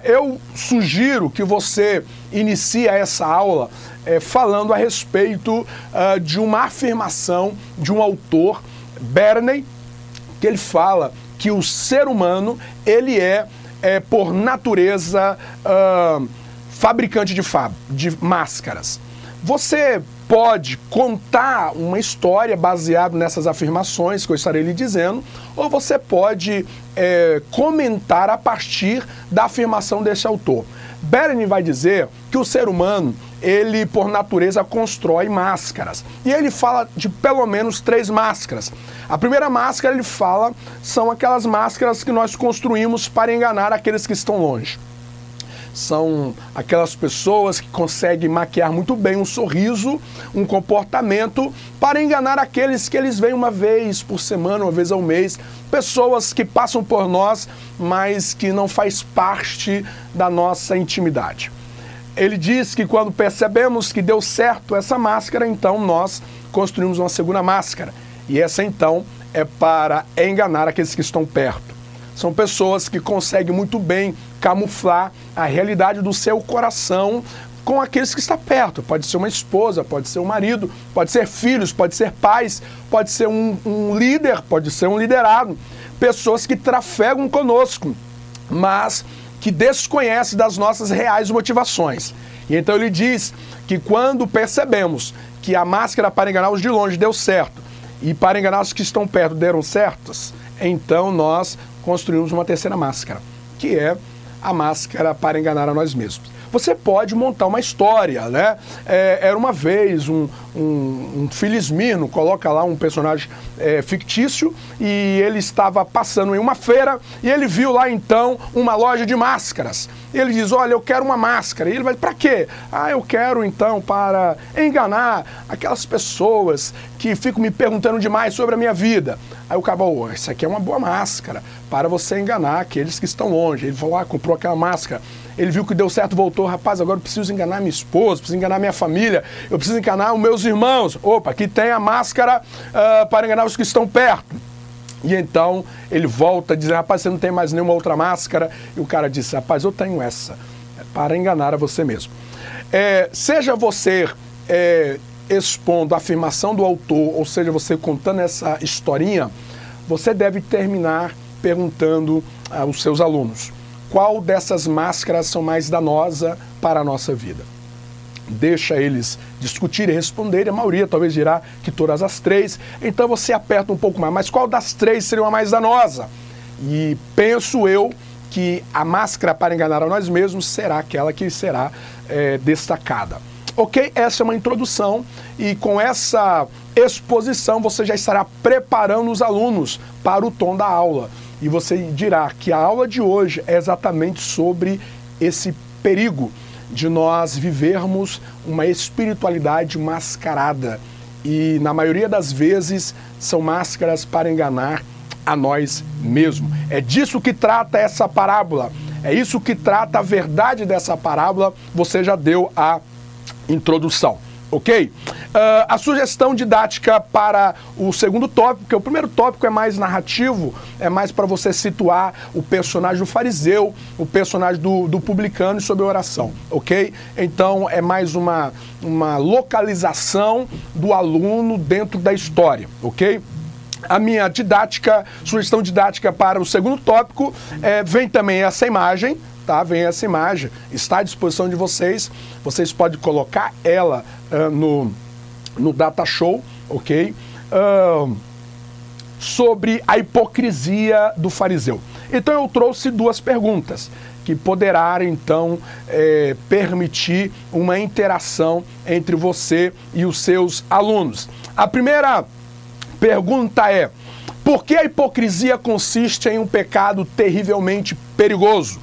eu sugiro que você inicie essa aula falando a respeito de uma afirmação de um autor, Berney, que ele fala que o ser humano, ele por natureza, fabricante de máscaras. Você pode contar uma história baseada nessas afirmações que eu estarei lhe dizendo, ou você pode comentar a partir da afirmação desse autor. Berney vai dizer que o ser humano, ele por natureza constrói máscaras. E ele fala de pelo menos 3 máscaras. A primeira máscara, ele fala, são aquelas máscaras que nós construímos para enganar aqueles que estão longe. São aquelas pessoas que conseguem maquiar muito bem um sorriso, um comportamento, para enganar aqueles que eles veem uma vez por semana, uma vez ao mês. Pessoas que passam por nós, mas que não faz parte da nossa intimidade. Ele diz que quando percebemos que deu certo essa máscara, então nós construímos uma segunda máscara. E essa então é para enganar aqueles que estão perto. São pessoas que conseguem muito bem camuflar a realidade do seu coração com aqueles que estão perto. Pode ser uma esposa, pode ser um marido, pode ser filhos, pode ser pais, pode ser um líder, pode ser um liderado. Pessoas que trafegam conosco, mas que desconhecem das nossas reais motivações. E então ele diz que quando percebemos que a máscara para enganar os de longe deu certo e para enganar os que estão perto deram certos, então nós construímos uma terceira máscara, que é a máscara para enganar a nós mesmos. Você pode montar uma história, né? Era uma vez um Filismino, coloca lá um personagem fictício, e ele estava passando em uma feira e ele viu lá então uma loja de máscaras. Ele diz, olha, eu quero uma máscara. E ele vai, para quê? Ah, eu quero então para enganar aquelas pessoas que ficam me perguntando demais sobre a minha vida. Aí o cara, oh, isso aqui é uma boa máscara para você enganar aqueles que estão longe. Ele falou, comprou aquela máscara. Ele viu que deu certo, voltou, rapaz, agora eu preciso enganar minha esposa, preciso enganar minha família, eu preciso enganar os meus irmãos. Opa, aqui tem a máscara para enganar os que estão perto. E então ele volta dizendo, rapaz, você não tem mais nenhuma outra máscara? E o cara disse, rapaz, eu tenho essa, para enganar a você mesmo. Seja você expondo a afirmação do autor, ou seja, você contando essa historinha, você deve terminar perguntando aos seus alunos, qual dessas máscaras são mais danosa para a nossa vida? Deixa eles discutirem e responderem, a maioria talvez dirá que todas as 3, então você aperta um pouco mais, mas qual das 3 seria a mais danosa? E penso eu que a máscara para enganar a nós mesmos será aquela que será destacada. Ok? Essa é uma introdução e com essa exposição você já estará preparando os alunos para o tom da aula. E você dirá que a aula de hoje é exatamente sobre esse perigo de nós vivermos uma espiritualidade mascarada. E na maioria das vezes são máscaras para enganar a nós mesmos. É disso que trata essa parábola. É isso que trata a verdade dessa parábola. Você já deu a introdução. Ok? A sugestão didática para o segundo tópico, porque o primeiro tópico é mais narrativo, é mais para você situar o personagem do fariseu, o personagem do publicano sobre a oração, ok? Então é mais uma localização do aluno dentro da história, ok? A minha sugestão didática para o segundo tópico, vem também essa imagem, tá? Vem essa imagem, está à disposição de vocês, vocês podem colocar ela no Data Show, ok? Sobre a hipocrisia do fariseu. Então eu trouxe 2 perguntas que poderá então permitir uma interação entre você e os seus alunos. A primeira pergunta é: por que a hipocrisia consiste em um pecado terrivelmente perigoso?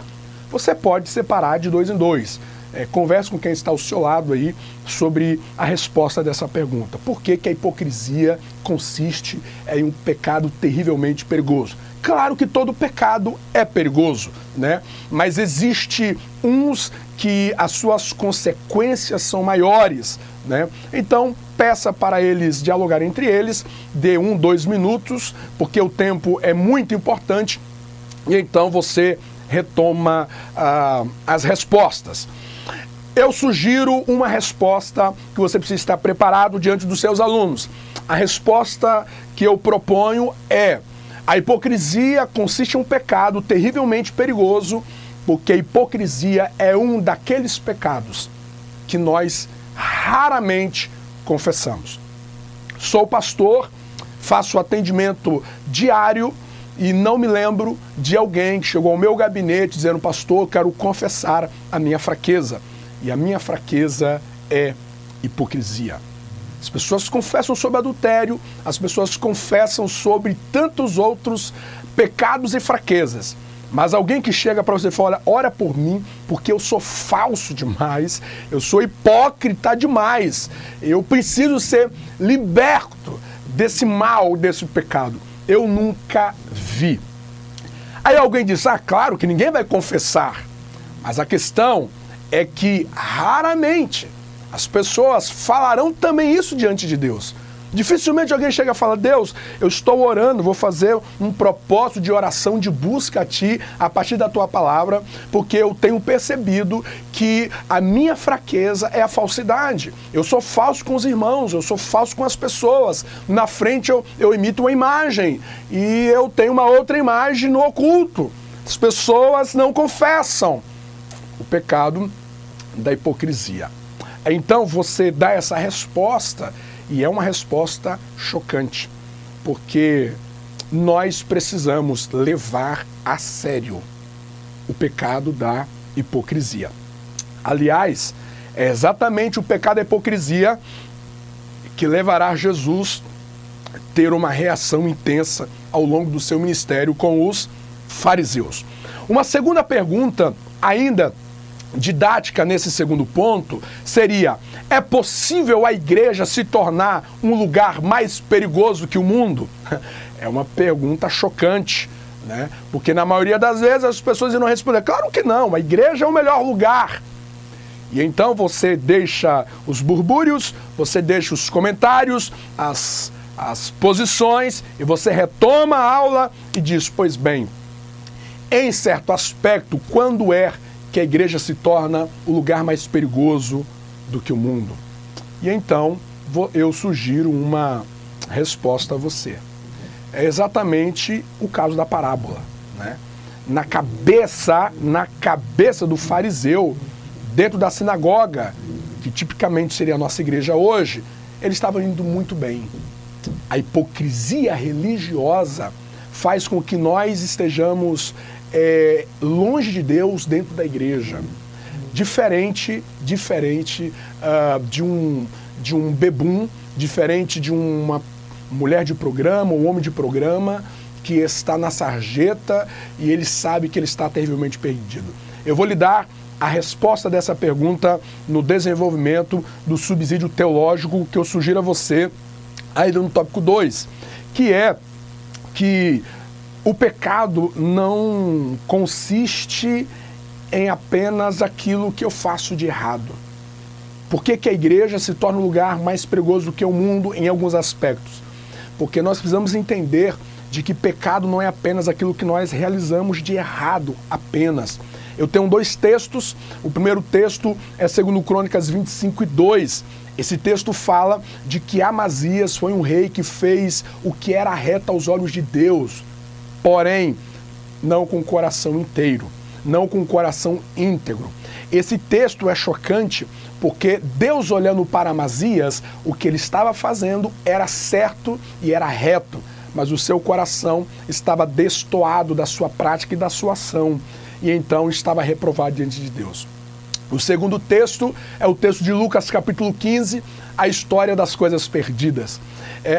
Você pode separar de 2 em 2. Converse com quem está ao seu lado aí sobre a resposta dessa pergunta. Por que a hipocrisia consiste em um pecado terrivelmente perigoso? Claro que todo pecado é perigoso, né? Mas existe uns que as suas consequências são maiores, né? Então, peça para eles dialogarem entre eles, dê 1, 2 minutos, porque o tempo é muito importante, e então você retoma as respostas. Eu sugiro uma resposta que você precisa estar preparado diante dos seus alunos. A resposta que eu proponho é: a hipocrisia consiste em um pecado terrivelmente perigoso, porque a hipocrisia é um daqueles pecados que nós raramente confessamos. Sou pastor, faço atendimento diário e não me lembro de alguém que chegou ao meu gabinete dizendo: pastor, eu quero confessar a minha fraqueza. E a minha fraqueza é hipocrisia. As pessoas confessam sobre adultério, as pessoas confessam sobre tantos outros pecados e fraquezas. Mas alguém que chega para você e fala: ora por mim, porque eu sou falso demais, eu sou hipócrita demais, eu preciso ser liberto desse mal, desse pecado. Eu nunca vi. Aí alguém diz: ah, claro que ninguém vai confessar. Mas a questão é que raramente as pessoas falarão também isso diante de Deus. Dificilmente alguém chega e fala: Deus, eu estou orando, vou fazer um propósito de oração, de busca a Ti, a partir da Tua palavra, porque eu tenho percebido que a minha fraqueza é a falsidade. Eu sou falso com os irmãos, eu sou falso com as pessoas. Na frente eu imito uma imagem e eu tenho uma outra imagem no oculto. As pessoas não confessam o pecado da hipocrisia. Então você dá essa resposta, e é uma resposta chocante, porque nós precisamos levar a sério o pecado da hipocrisia. Aliás, é exatamente o pecado da hipocrisia que levará Jesus a ter uma reação intensa ao longo do seu ministério com os fariseus. Uma segunda pergunta, ainda didática nesse segundo ponto, seria: é possível a igreja se tornar um lugar mais perigoso que o mundo? É uma pergunta chocante, né? Porque na maioria das vezes as pessoas irão responder: claro que não, a igreja é o melhor lugar. E então você deixa os burbúrios, você deixa os comentários, as posições, e você retoma a aula e diz: pois bem, em certo aspecto, quando é que a igreja se torna o lugar mais perigoso do que o mundo? E então eu sugiro uma resposta a você. É exatamente o caso da parábola, né? Na cabeça do fariseu, dentro da sinagoga, que tipicamente seria a nossa igreja hoje, ele estava indo muito bem. A hipocrisia religiosa faz com que nós estejamos longe de Deus dentro da igreja. Diferente de um bebum, diferente de uma mulher de programa, um homem de programa que está na sarjeta e ele sabe que ele está terrivelmente perdido. Eu vou lhe dar a resposta dessa pergunta no desenvolvimento do subsídio teológico que eu sugiro a você ainda no tópico 2, que é que o pecado não consiste em apenas aquilo que eu faço de errado. Por que que a igreja se torna um lugar mais perigoso do que o mundo em alguns aspectos? Porque nós precisamos entender de que pecado não é apenas aquilo que nós realizamos de errado apenas. Eu tenho 2 textos. O primeiro texto é 2 Crônicas 25:2. Esse texto fala de que Amazias foi um rei que fez o que era reto aos olhos de Deus, porém, não com o coração inteiro, não com o coração íntegro. Esse texto é chocante porque Deus, olhando para Amazias, o que ele estava fazendo era certo e era reto, mas o seu coração estava destoado da sua prática e da sua ação, e então estava reprovado diante de Deus. O segundo texto é o texto de Lucas capítulo 15, a história das coisas perdidas.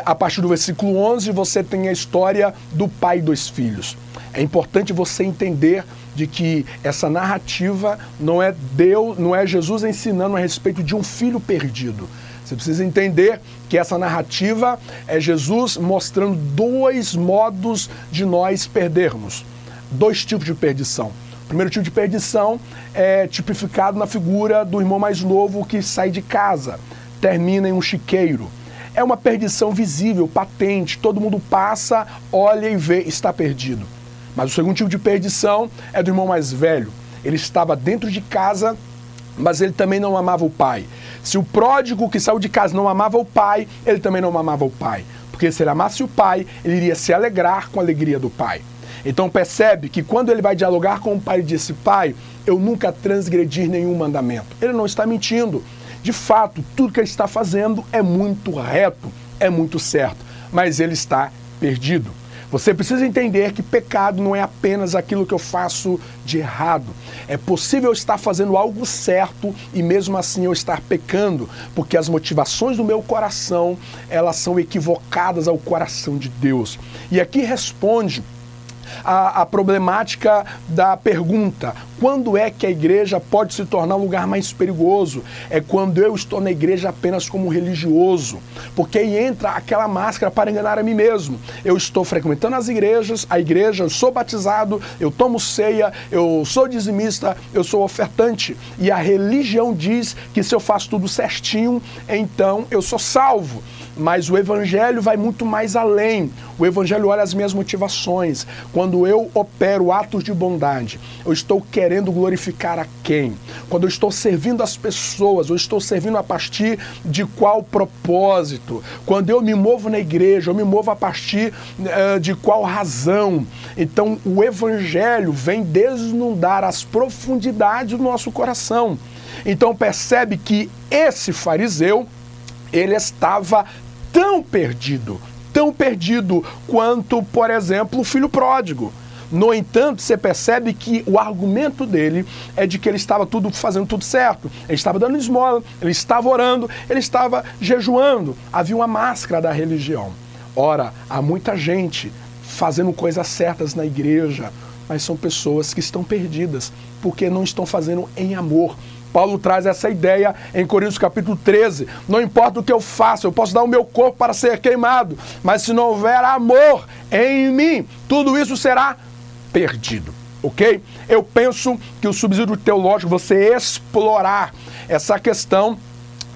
A partir do versículo 11 você tem a história do pai e dos filhos. É importante você entender de que essa narrativa não é Deus, não é Jesus ensinando a respeito de um filho perdido. Você precisa entender que essa narrativa é Jesus mostrando 2 modos de nós perdermos. 2 tipos de perdição. O primeiro tipo de perdição é tipificado na figura do irmão mais novo que sai de casa, termina em um chiqueiro. É uma perdição visível, patente, todo mundo passa, olha e vê, está perdido. Mas o segundo tipo de perdição é do irmão mais velho. Ele estava dentro de casa, mas ele também não amava o pai. Se o pródigo que saiu de casa não amava o pai, ele também não amava o pai. Porque se ele amasse o pai, ele iria se alegrar com a alegria do pai. Então percebe que quando ele vai dialogar com o pai, ele disse: pai, eu nunca transgredi nenhum mandamento. Ele não está mentindo. De fato, tudo que ele está fazendo é muito reto, é muito certo, mas ele está perdido. Você precisa entender que pecado não é apenas aquilo que eu faço de errado. É possível eu estar fazendo algo certo e mesmo assim eu estar pecando, porque as motivações do meu coração, elas são equivocadas ao coração de Deus. E aqui responde a problemática da pergunta: quando é que a igreja pode se tornar um lugar mais perigoso? É quando eu estou na igreja apenas como religioso, porque aí entra aquela máscara para enganar a mim mesmo. Eu estou frequentando a igreja, eu sou batizado, eu tomo ceia, eu sou dizimista, eu sou ofertante, e a religião diz que se eu faço tudo certinho, então eu sou salvo. Mas o evangelho vai muito mais além. O evangelho olha as minhas motivações. Quando eu opero atos de bondade, eu estou querendo glorificar a quem? Quando eu estou servindo as pessoas, eu estou servindo a partir de qual propósito? Quando eu me movo na igreja, eu me movo a partir de qual razão? Então o evangelho vem desnudar as profundidades do nosso coração. Então percebe que esse fariseu, ele estava tão perdido quanto, por exemplo, o filho pródigo. No entanto, você percebe que o argumento dele é de que ele estava fazendo tudo certo. Ele estava dando esmola, ele estava orando, ele estava jejuando. Havia uma máscara da religião. Ora, há muita gente fazendo coisas certas na igreja, mas são pessoas que estão perdidas, porque não estão fazendo em amor. Paulo traz essa ideia em Coríntios capítulo 13. Não importa o que eu faço, eu posso dar o meu corpo para ser queimado, mas se não houver amor em mim, tudo isso será perdido, ok? Eu penso que o subsídio teológico, você explorar essa questão,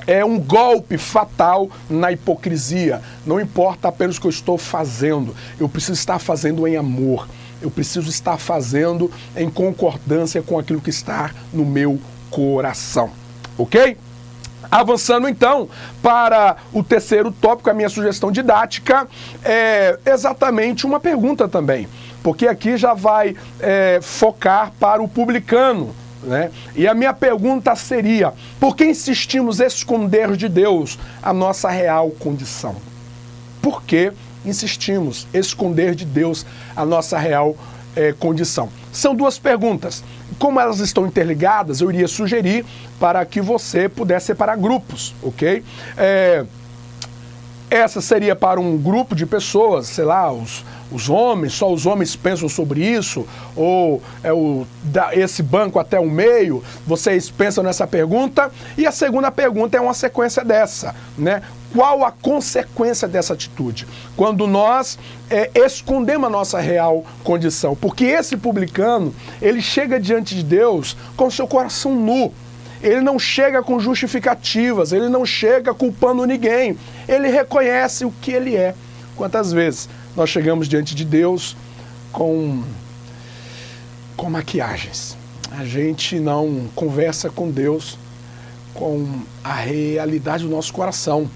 é um golpe fatal na hipocrisia. Não importa apenas o que eu estou fazendo, eu preciso estar fazendo em amor. Eu preciso estar fazendo em concordância com aquilo que está no meu coração, ok? Avançando então para o terceiro tópico, a minha sugestão didática é exatamente uma pergunta também, porque aqui já vai focar para o publicano, né? E a minha pergunta seria: por que insistimos em esconder de Deus a nossa real condição? Por que insistimos em esconder de Deus a nossa real condição? São duas perguntas. Como elas estão interligadas, eu iria sugerir para que você pudesse separar grupos, ok? Essa seria para um grupo de pessoas, sei lá, os homens, só os homens pensam sobre isso, ou esse banco até o meio, vocês pensam nessa pergunta. E a segunda pergunta é uma sequência dessa, né? Qual a consequência dessa atitude? Quando nós escondemos a nossa real condição. Porque esse publicano, ele chega diante de Deus com seu coração nu. Ele não chega com justificativas, ele não chega culpando ninguém. Ele reconhece o que ele é. Quantas vezes nós chegamos diante de Deus com maquiagens? A gente não conversa com Deus com a realidade do nosso coração.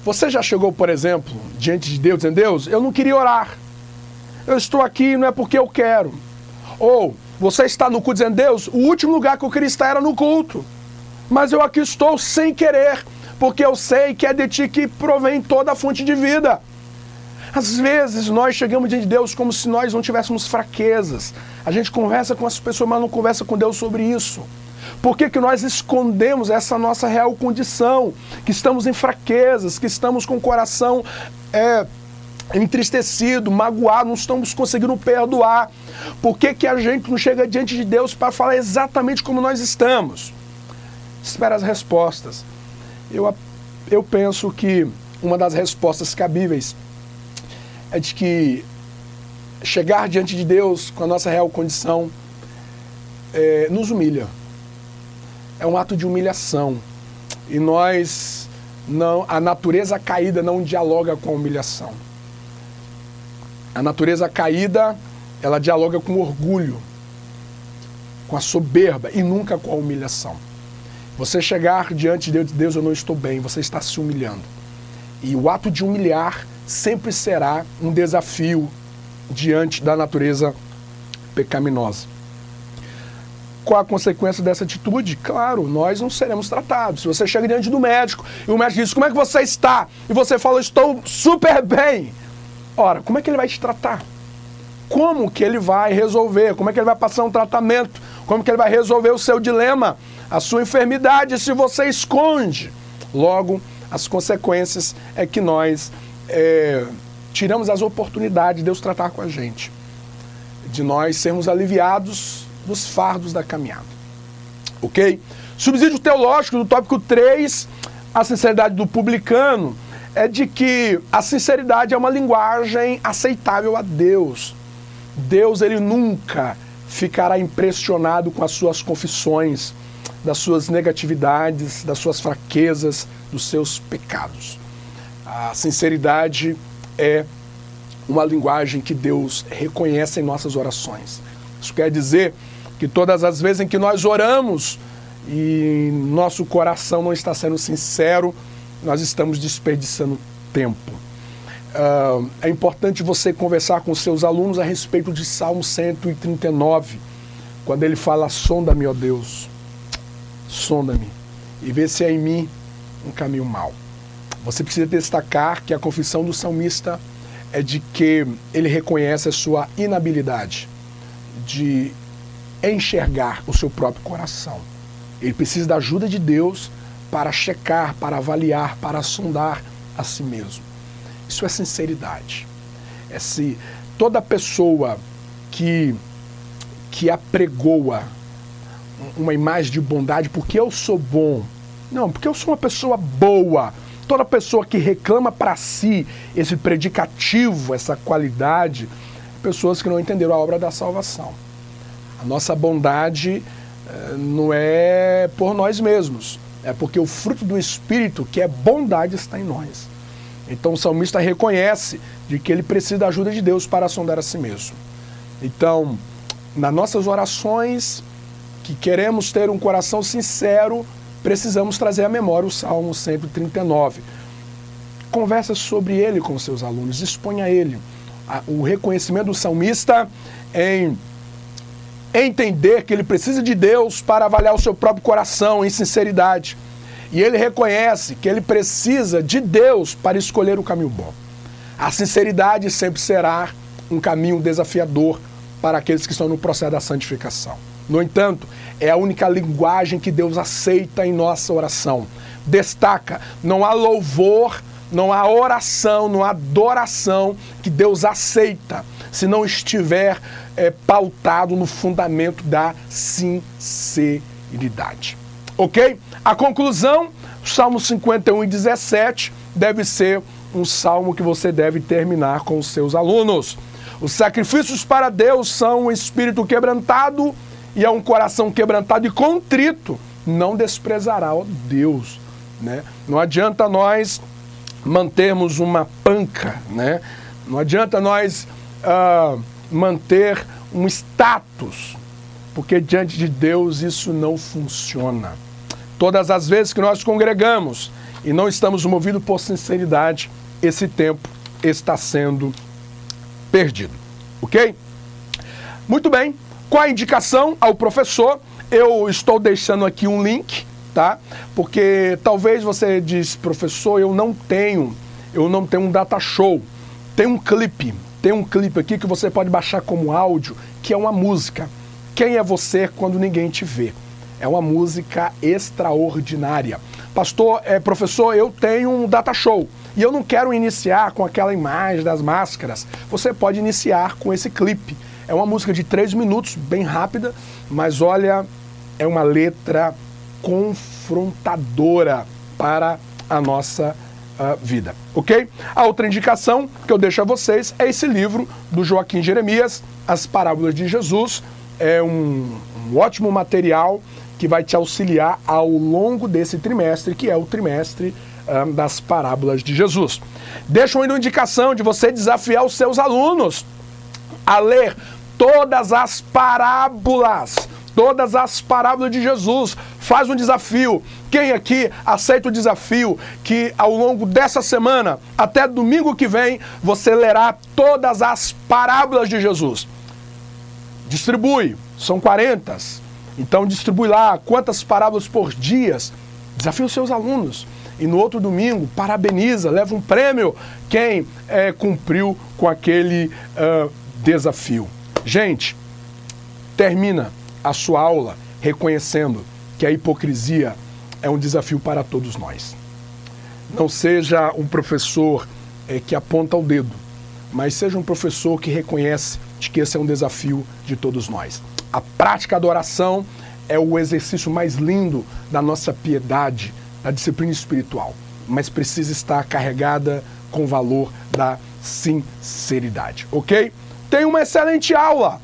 Você já chegou, por exemplo, diante de Deus, dizendo: Deus, eu não queria orar. Eu estou aqui, não é porque eu quero. Ou você está no culto dizendo: Deus, o último lugar que eu queria estar era no culto. Mas eu aqui estou sem querer, porque eu sei que é de ti que provém toda a fonte de vida. Às vezes nós chegamos diante de Deus como se nós não tivéssemos fraquezas. A gente conversa com as pessoas, mas não conversa com Deus sobre isso. Por que nós escondemos essa nossa real condição? Que estamos em fraquezas, que estamos com o coração entristecido, magoado, não estamos conseguindo perdoar. Por que a gente não chega diante de Deus para falar exatamente como nós estamos? Espera as respostas. Eu penso que uma das respostas cabíveis é de que chegar diante de Deus com a nossa real condição nos humilha. É um ato de humilhação. E a natureza caída não dialoga com a humilhação. A natureza caída, ela dialoga com o orgulho, com a soberba e nunca com a humilhação. Você chegar diante de Deus, Deus, eu não estou bem, você está se humilhando. E o ato de humilhar sempre será um desafio diante da natureza pecaminosa. Qual a consequência dessa atitude? Claro, nós não seremos tratados. Se você chega diante do médico e o médico diz, como é que você está? E você fala, estou super bem. Ora, como é que ele vai te tratar? Como que ele vai resolver? Como é que ele vai passar um tratamento? Como que ele vai resolver o seu dilema? A sua enfermidade, se você esconde. Logo, as consequências é que nós tiramos as oportunidades de Deus tratar com a gente. De nós sermos aliviados dos fardos da caminhada. Ok? Subsídio teológico do tópico 3, a sinceridade do publicano, é de que a sinceridade é uma linguagem aceitável a Deus. Deus, ele nunca ficará impressionado com as suas confissões, das suas negatividades, das suas fraquezas, dos seus pecados. A sinceridade é uma linguagem que Deus reconhece em nossas orações. Isso quer dizer que todas as vezes em que nós oramos e nosso coração não está sendo sincero, nós estamos desperdiçando tempo. É importante você conversar com seus alunos a respeito de Salmo 139, quando ele fala, sonda-me, ó Deus, sonda-me, e vê se há em mim um caminho mau. Você precisa destacar que a confissão do salmista é de que ele reconhece a sua inabilidade de enxergar o seu próprio coração. Ele precisa da ajuda de Deus para checar, para avaliar, para sondar a si mesmo. Isso é sinceridade. Se toda pessoa que apregoa uma imagem de bondade porque eu sou bom, não, porque eu sou uma pessoa boa, toda pessoa que reclama para si esse predicativo, essa qualidade, pessoas que não entenderam a obra da salvação. A nossa bondade não é por nós mesmos, é porque o fruto do Espírito, que é bondade, está em nós. Então o salmista reconhece de que ele precisa da ajuda de Deus para sondar a si mesmo. Então, nas nossas orações, que queremos ter um coração sincero, precisamos trazer à memória o Salmo 139. Conversa sobre ele com seus alunos, exponha a ele o reconhecimento do salmista em entender que ele precisa de Deus para avaliar o seu próprio coração em sinceridade. E ele reconhece que ele precisa de Deus para escolher o caminho bom. A sinceridade sempre será um caminho desafiador para aqueles que estão no processo da santificação. No entanto, é a única linguagem que Deus aceita em nossa oração. Destaca, não há louvor, não há oração, não há adoração que Deus aceita se não estiver pautado no fundamento da sinceridade. Ok? A conclusão, Salmo 51:17, deve ser um salmo que você deve terminar com os seus alunos. Os sacrifícios para Deus são um espírito quebrantado e é um coração quebrantado e contrito. Não desprezará, ó Deus. Né? Não adianta nós mantermos uma panca, né? Não adianta nós manter um status, porque diante de Deus isso não funciona. Todas as vezes que nós congregamos e não estamos movidos por sinceridade, esse tempo está sendo perdido. Ok? Muito bem. Com a indicação ao professor, eu estou deixando aqui um link, tá? Porque talvez você diz, professor, eu não tenho um data show. Tem um clipe aqui que você pode baixar como áudio, que é uma música. Quem é você quando ninguém te vê? É uma música extraordinária. Pastor, professor, eu tenho um data show e eu não quero iniciar com aquela imagem das máscaras. Você pode iniciar com esse clipe. É uma música de 3 minutos, bem rápida, mas olha, é uma letra confrontadora para a nossa vida, ok? A outra indicação que eu deixo a vocês é esse livro do Joaquim Jeremias, As Parábolas de Jesus. É um ótimo material que vai te auxiliar ao longo desse trimestre, que é o trimestre das Parábolas de Jesus. Deixo ainda uma indicação de você desafiar os seus alunos a ler todas as parábolas. Todas as parábolas de Jesus. Faz um desafio. Quem aqui aceita o desafio que ao longo dessa semana, até domingo que vem, você lerá todas as parábolas de Jesus? Distribui. São 40. Então distribui lá quantas parábolas por dia. Desafia os seus alunos. E no outro domingo, parabeniza, leva um prêmio quem cumpriu com aquele desafio. Gente, termina a sua aula reconhecendo que a hipocrisia é um desafio para todos nós. Não seja um professor que aponta o dedo, mas seja um professor que reconhece de que esse é um desafio de todos nós. A prática da oração é o exercício mais lindo da nossa piedade, da disciplina espiritual, mas precisa estar carregada com o valor da sinceridade, ok? Tem uma excelente aula,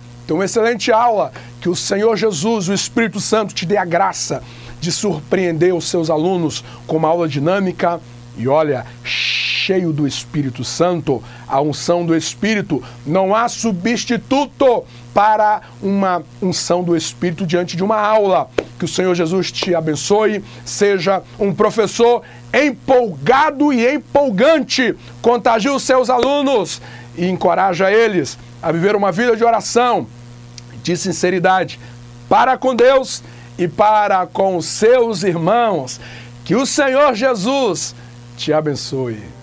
que o Senhor Jesus, o Espírito Santo, te dê a graça de surpreender os seus alunos com uma aula dinâmica e olha, cheio do Espírito Santo, a unção do Espírito, não há substituto para uma unção do Espírito diante de uma aula. Que o Senhor Jesus te abençoe, seja um professor empolgado e empolgante, contagie os seus alunos e encoraja eles a viver uma vida de oração, de sinceridade, para com Deus e para com os seus irmãos. Que o Senhor Jesus te abençoe.